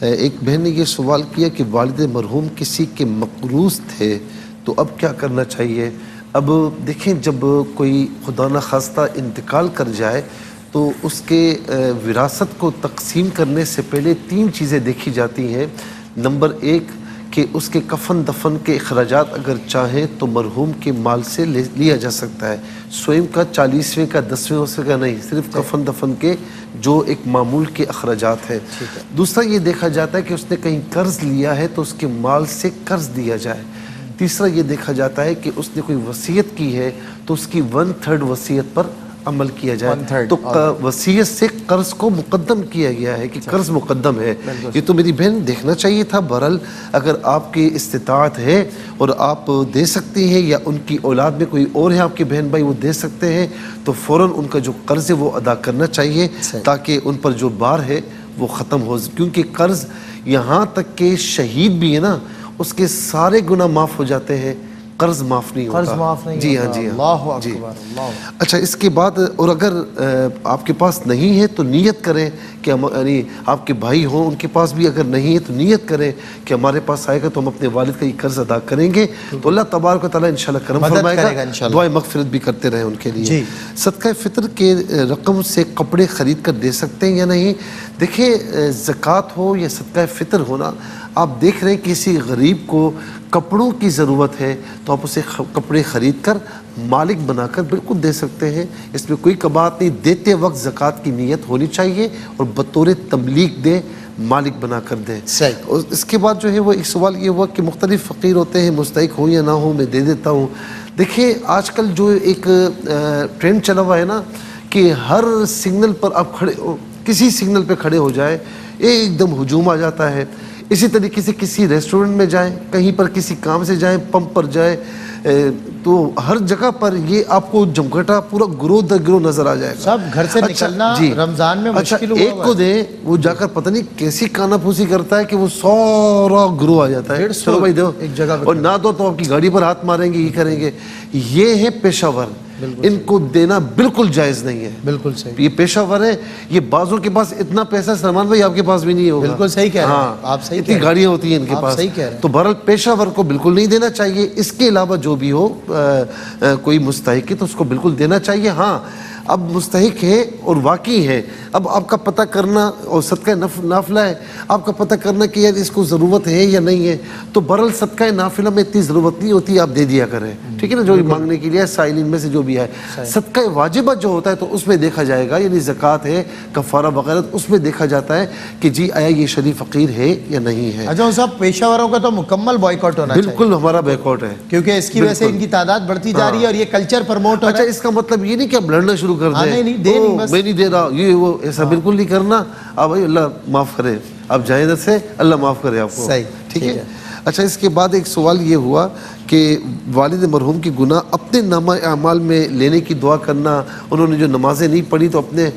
ایک بہن نے یہ سوال کیا کہ والد مرحوم کسی کے مقروض تھے تو اب کیا کرنا چاہیے؟ اب دیکھیں، جب کوئی خدا نخواستہ انتقال کر جائے تو اس کے وراثت کو تقسیم کرنے سے پہلے 3 چیزیں دیکھی جاتی ہیں۔ نمبر 1 کہ اس کے کفن دفن کے اخراجات اگر چاہیں تو مرحوم کے مال سے لیا جا سکتا ہے، سوئم کا، 40ویں کا، 10ویں کا نہیں، صرف کفن دفن کے جو ایک معمول کے اخراجات ہیں۔ دوسرا یہ دیکھا جاتا ہے کہ اس نے کہیں قرض لیا ہے تو اس کے مال سے قرض دیا جائے۔ تیسرا یہ دیکھا جاتا ہے کہ اس نے کوئی وصیت کی ہے تو اس کی 1/3 وصیت پر عمل کیا جائے۔ تو وصیت سے قرض کو مقدم کیا گیا ہے کہ قرض مقدم ہے۔ یہ تو میری بہن دیکھنا چاہیے تھا۔ بہرحال اگر آپ کی استطاعت ہے اور آپ دے سکتے ہیں یا ان کی اولاد میں کوئی اور ہے آپ کے بہن بھائی وہ دے سکتے ہیں تو فوراً ان کا جو قرض ہے وہ ادا کرنا چاہیے تاکہ ان پر جو بار ہے وہ ختم ہو، کیونکہ قرض یہاں تک کہ شہید بھی ہے نا اس کے سارے گناہ معاف ہو جاتے ہیں، قرض معاف نہیں ہوتا۔ قرض معاف نہیں جی ہوتا۔ ہاں جی اللہ ہاں اکبر، اللہ۔ اچھا، اس کے بعد اور اگر آپ کے پاس نہیں ہے تو نیت کریں کہ یعنی آپ کے بھائی ہوں ان کے پاس بھی اگر نہیں ہے تو نیت کریں کہ ہمارے پاس آئے گا تو ہم اپنے والد کا یہ قرض ادا کریں گے تو اللہ تبارک و تعالیٰ انشاءاللہ کرم فرمائے گا۔ دعائے مغفرت بھی کرتے رہیں ان کے لیے۔ صدقہ فطر کے رقم سے کپڑے خرید کر دے سکتے ہیں یا نہیں؟ دیکھیں، زکوٰۃ ہو یا صدقہ فطر ہونا، آپ دیکھ رہے ہیں کسی غریب کو کپڑوں کی ضرورت ہے تو آپ اسے کپڑے خرید کر مالک بنا کر بالکل دے سکتے ہیں، اس میں کوئی کباہت نہیں۔ دیتے وقت زکوٰۃ کی نیت ہونی چاہیے اور بطور تملیک دیں، مالک بنا کر دیں۔ اور اس کے بعد جو ہے وہ ایک سوال یہ ہوا کہ مختلف فقیر ہوتے ہیں، مستحق ہوں یا نہ ہوں میں دے دیتا ہوں۔ دیکھیں، آج کل جو ایک ٹرینڈ چلا ہوا ہے نا کہ ہر سگنل پر آپ کھڑے کسی سگنل پہ کھڑے ہو جائے ایک دم ہجوم آ جاتا ہے۔ اسی طریقے سے کسی ریسٹورنٹ میں جائیں، کہیں پر کسی کام سے جائیں، پمپ پر جائیں، تو ہر جگہ پر یہ آپ کو جمگھٹا پورا گروہ در گروہ نظر آ جائے گا۔ سب گھر سے نکلنا رمضان میں مشکل ہوا۔ ایک کو دیں، وہ جا کر پتہ نہیں کیسی کانا پھوسی کرتا ہے کہ وہ سارا گروہ آ جاتا ہے۔ چلو بھائی دو ایک جگہ اور نہ دو تو آپ کی گاڑی پر ہاتھ ماریں گے، یہ کریں گے۔ یہ ہے پیشہ ور، ان کو دینا بالکل جائز نہیں ہے۔ بالکل صحیح، یہ پیشہ ور ہے۔ یہ بعضوں کے پاس اتنا پیسہ سلمان بھائی آپ کے پاس بھی نہیں ہوگا۔ بالکل صحیح کہہ رہے ہیں آپ، صحیح اتنی گاڑیاں ہوتی ہیں ان کے پاس۔ تو بہرحال پیشہ ور کو بالکل نہیں دینا چاہیے۔ اس کے علاوہ جو بھی ہو کوئی مستحق ہے تو اس کو بالکل دینا چاہیے۔ ہاں، اب مستحق ہے اور واقعی ہے، اب آپ کا پتہ کرنا اور صدقہ نافلہ ہے، آپ کا پتہ کرنا کہ یار اس کو ضرورت ہے یا نہیں ہے، تو بہرحال صدقہ نافلہ میں اتنی ضرورت نہیں ہوتی، آپ دے دیا کریں، ٹھیک ہے نا، جو مانگنے کے لیے سائلین میں سے جو بھی ہے۔ صدقہ واجبہ جو ہوتا ہے تو اس میں دیکھا جائے گا، یعنی زکوٰۃ ہے، کفارہ وغیرہ، اس میں دیکھا جاتا ہے کہ جی آیا یہ شریف فقیر ہے یا نہیں ہے۔ اچھا صاحب، پیشہ وروں کا تو مکمل بائیکاٹ ہونا چاہیے۔ بالکل ہمارا بائیکاٹ ہے، کیونکہ اس کی وجہ سے ان کی تعداد بڑھتی جا رہی ہے اور یہ کلچر پرموٹ ہو رہا ہے۔ اچھا، اس کا مطلب یہ نہیں کہ اب لڑنا شروع کر دیں، میں نہیں دے رہا، یہ وہ ایسا بالکل نہیں کرنا۔ اب بھائی اللہ معاف کرے، اب جائیں ادھر سے، اللہ معاف کرے آپ کو، ٹھیک ہے۔ اچھا، اس کے بعد ایک سوال یہ ہوا کہ والد مرحوم کی گناہ اپنے نامہ اعمال میں لینے کی دعا کرنا، انہوں نے جو نمازیں نہیں پڑھی تو اپنے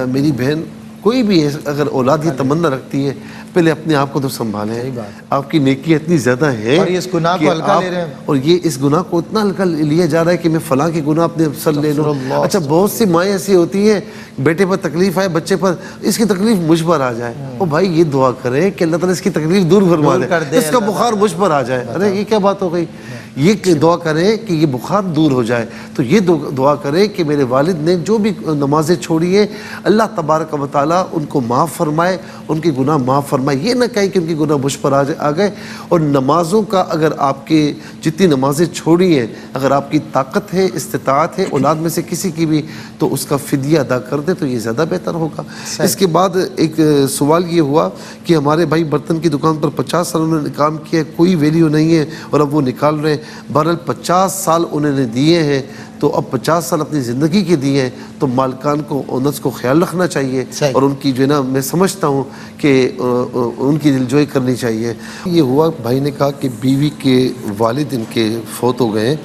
میری بہن کوئی بھی اگر اولاد یہ تمنا رکھتی ہے پہلے اپنے آپ کو تو سنبھالیں۔ آپ کی نیکی اتنی زیادہ ہے اور اس گناہ کو ہلکا لے رہے ہیں، اور یہ اس گناہ کو اتنا ہلکا لیا جا رہا ہے کہ میں فلاں کے گناہ اپنے سر لے لوں۔ اچھا، بہت سی مائیں ایسی ہوتی ہیں بیٹے پر تکلیف آئے، بچے پر، اس کی تکلیف مجھ پر آ جائے، اور بھائی یہ دعا کریں کہ اللہ تعالیٰ اس کی تکلیف دور فرما دے، اس کا بخار مجھ پر آ جائے۔ ارے یہ کیا بات ہو گئی؟ یہ دعا کریں کہ یہ بخار دور ہو جائے۔ تو یہ دعا کریں کہ میرے والد نے جو بھی نمازیں چھوڑی ہیں اللہ تبارک و تعالیٰ ان کو معاف فرمائے، ان کے گناہ معاف فرمائے۔ یہ نہ کہیں کہ ان کے گناہ مجھ پر آ گئے۔ اور نمازوں کا اگر آپ کے جتنی نمازیں چھوڑی ہیں، اگر آپ کی طاقت ہے، استطاعت ہے، اولاد میں سے کسی کی بھی، تو اس کا فدیہ ادا کر دیں تو یہ زیادہ بہتر ہوگا۔ اس کے بعد ایک سوال یہ ہوا کہ ہمارے بھائی برتن کی دکان پر 50 سال انہوں نے کام کیا، کوئی ویلیو نہیں ہے اور اب وہ نکال رہے ہیں۔ بہرحال 50 سال انہوں نے دیے ہیں تو اب 50 سال اپنی زندگی کے دیے ہیں تو مالکان کو، اونرز کو خیال رکھنا چاہیے اور ان کی جو ہے نا، میں سمجھتا ہوں کہ ان کی دلجوئی کرنی چاہیے۔ یہ ہوا، بھائی نے کہا کہ بیوی کے والد ان کے فوت ہو گئے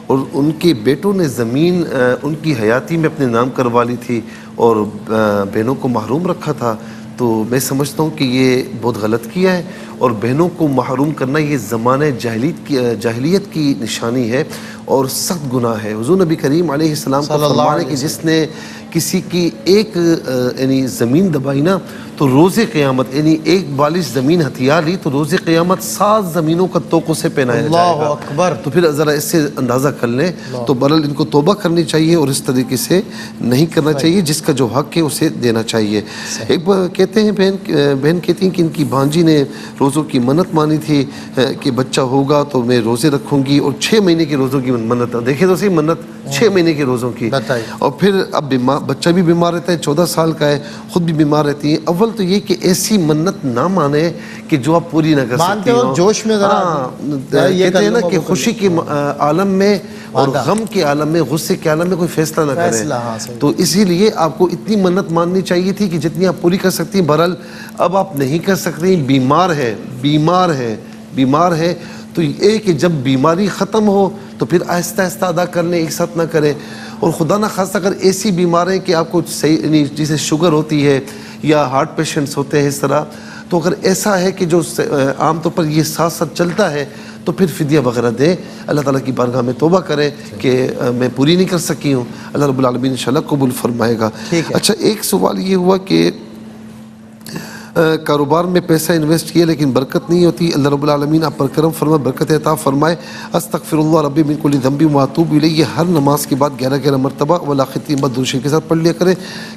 اور ان کے بیٹوں نے زمین ان کی حیاتی میں اپنے نام کروا لی تھی اور بہنوں کو محروم رکھا تھا، تو میں سمجھتا ہوں کہ یہ بہت غلط کیا ہے اور بہنوں کو محروم کرنا یہ زمانہ جاہلیت کی نشانی ہے اور سخت گناہ ہے۔ حضور نبی کریم علیہ السلام کا فرمان ہے کہ جس نے کسی کی ایک یعنی زمین دبائی نا تو روز قیامت یعنی ایک بالش زمین ہتھیار لی تو روز قیامت 7 زمینوں کا توق اسے پہنایا جائے اللہ گا. اکبر. تو پھر ذرا اس سے اندازہ کر لیں. تو بہرحال ان کو توبہ کرنی چاہیے اور اس طریقے سے نہیں کرنا چاہیے, جس کا جو حق ہے اسے دینا چاہیے. ایک بار کہتے ہیں بہن کہتی ہیں کہ ان کی بھانجی نے روزوں کی منت مانی تھی کہ بچہ ہوگا تو میں روزے رکھوں گی, اور 6 مہینے کے روزوں کی منت. دیکھیں تو صحیح, منت 6 مہینے کے روزوں کی. اور پھر اب بچہ بھی بیمار رہتا ہے, 14 سال کا ہے, خود بھی بیمار رہتی ہیں. اول تو یہ کہ ایسی منت نہ مانے کہ جو آپ پوری نہ کر سکتی ہوں. جوش میں کہتے ہیں نا کہ خوشی کے عالم میں اور غم کے عالم میں, غصے کے عالم میں کوئی فیصلہ نہ کریں. تو اسی لیے آپ کو اتنی منت ماننی چاہیے تھی کہ جتنی آپ پوری کر سکتی ہیں. بہرحال اب آپ نہیں کر سکتی, بیمار ہے. تو یہ کہ جب بیماری ختم ہو تو پھر آہستہ آہستہ ادا کر لیں, ایک ساتھ نہ کریں. اور خدا نہ خاصہ اگر ایسی بیماری کہ آپ کو صحیح جیسے شوگر ہوتی ہے یا ہارٹ پیشنٹس ہوتے ہیں اس طرح, تو اگر ایسا ہے کہ جو عام طور پر یہ ساتھ ساتھ چلتا ہے تو پھر فدیہ وغیرہ دیں, اللہ تعالیٰ کی بارگاہ میں توبہ کریں کہ میں پوری نہیں کر سکی ہوں. اللہ رب العالمین انشاءاللہ قبول فرمائے گا. اچھا, ایک سوال یہ ہوا کہ کاروبار میں پیسہ انویسٹ کیا لیکن برکت نہیں ہوتی, اللہ رب العالمین آپ پر کرم فرمائے, برکت عطا فرمائے. استغفر اللہ ربی من کل ذنب واتوب الیہ, ہر نماز کے بعد 11 مرتبہ ولاختی درود شریف کے ساتھ پڑھ لیا کریں.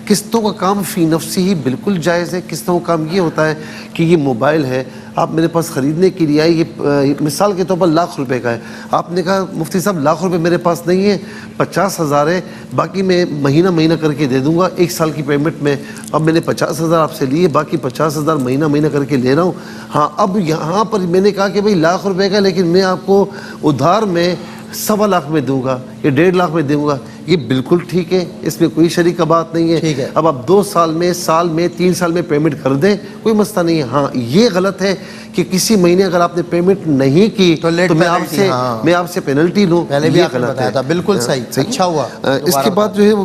قسطوں کا کام فی نفسی ہی بالکل جائز ہے. قسطوں کا کام یہ ہوتا ہے کہ یہ موبائل ہے, آپ میرے پاس خریدنے کے لیے آئے, یہ مثال کے طور پر 1,00,000 روپے کا ہے. آپ نے کہا مفتی صاحب 1,00,000 روپے میرے پاس نہیں ہے, 50,000 ہے, باقی میں مہینہ کر کے دے دوں گا 1 سال کی پیمنٹ میں. اب میں نے 50,000 آپ سے لیے, باقی 50,000 مہینہ کر کے لے رہا ہوں. ہاں, اب یہاں پر میں نے کہا کہ بھئی 1,00,000 روپے کا, لیکن میں آپ کو ادھار میں 1,25,00,000 میں دوں گا یا 1,50,000 میں دوں گا. یہ بالکل ٹھیک ہے, اس میں کوئی شریک کا بات نہیں ہے. اب آپ 2 سال میں, 3 سال میں پیمنٹ کر دیں, کوئی مسئلہ نہیں ہے. ہاں, یہ غلط ہے کہ کسی مہینے اگر آپ نے پیمنٹ نہیں کی تو میں آپ سے پینلٹی لوں, یہ غلط ہے. بالکل صحیح, اچھا ہوا. اس کے بعد جو ہے وہ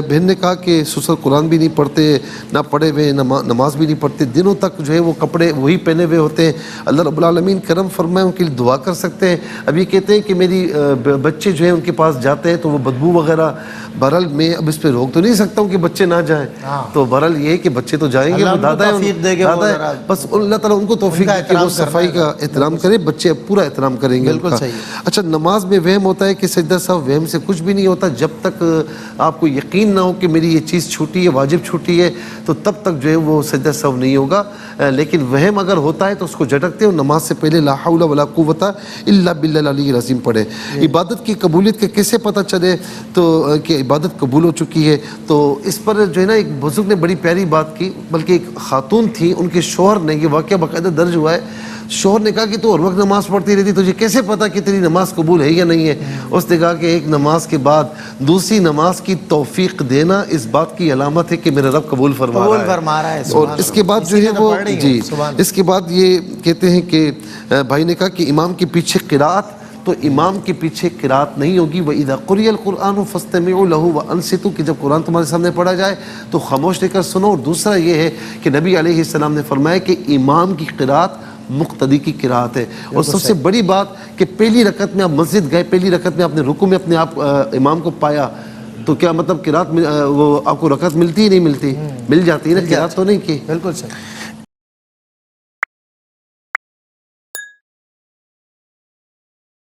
بہن نے کہا کہ سسر قرآن بھی نہیں پڑھتے, نہ پڑھے ہوئے, نماز بھی نہیں پڑھتے, دنوں تک جو ہے وہ کپڑے وہی پہنے ہوئے ہوتے ہیں. اللہ رب العالمین کرم فرمائے, ان کے لیے دعا کر سکتے ہیں. اب یہ کہتے ہیں کہ میری بچے جو ہیں ان کے پاس جاتے ہیں تو وہ بدبو وغیرہ, بہرحال میں اب اس پہ روک تو نہیں سکتا ہوں کہ بچے نہ جائیں. تو بہرحال یہ ہے کہ بچے تو جائیں گے, وہ دادا ہے, بس اللہ تعالیٰ ان کو توفیق دے کہ وہ صفائی کا احترام کرے, بچے پورا احترام کریں گے. بالکل صحیح. اچھا, نماز میں وہم ہوتا ہے کہ سجدہ سہو, وہم سے کچھ بھی نہیں ہوتا. جب تک آپ کو یقین نہ ہو کہ میری یہ چیز چھوٹی ہے, واجب چھوٹی ہے, تو تب تک جو ہے وہ سجدہ سہو نہیں ہوگا. لیکن وہم اگر ہوتا ہے تو اس کو جھٹکتے ہو, نماز سے پہلے لا حول ولا قوت الا باللہ العلی العظیم پڑھے. عبادت کی قبولیت کے کیسے پتہ چلے تو کہ عبادت قبول ہو چکی ہے؟ تو اس پر جو ہے نا ایک بزرگ نے بڑی پیاری بات کی, بلکہ ایک خاتون تھی, ان کے شوہر نے, یہ واقعہ باقاعدہ درج ہوا ہے, شوہر نے کہا کہ تو ہر وقت نماز پڑھتی رہتی, تجھے کیسے پتا کہ تیری نماز قبول ہے یا نہیں ہے؟ اس نے کہا کہ ایک نماز کے بعد دوسری نماز کی توفیق دینا اس بات کی علامت ہے کہ میرا رب قبول فرما رہا ہے. اور اس کے بعد جو ہے وہ اس کے بعد یہ کہتے ہیں کہ بھائی نے کہا کہ امام کے پیچھے قرات, تو امام کے پیچھے قرات نہیں ہوگی. وَإِذَا قُرِئَ الْقُرْآنُ فَاسْتَمِعُوا لَهُ وَأَنصِتُوا, کہ جب قرآن تمہارے سامنے پڑھا جائے تو خاموش رہ کر سنو. اور دوسرا یہ ہے کہ نبی علیہ السلام نے فرمایا کہ امام کی قرات مقتدی کی قرات ہے. اور سب سے بڑی بات کہ پہلی رکعت میں آپ مسجد گئے, پہلی رکعت میں آپ نے رکوع میں اپنے آپ امام کو پایا, تو کیا مطلب قرات وہ آپ کو رکعت ملتی ہی نہیں ملتی؟ مل جاتی ہے نا, قرات تو نہیں کی. بالکل صحیح.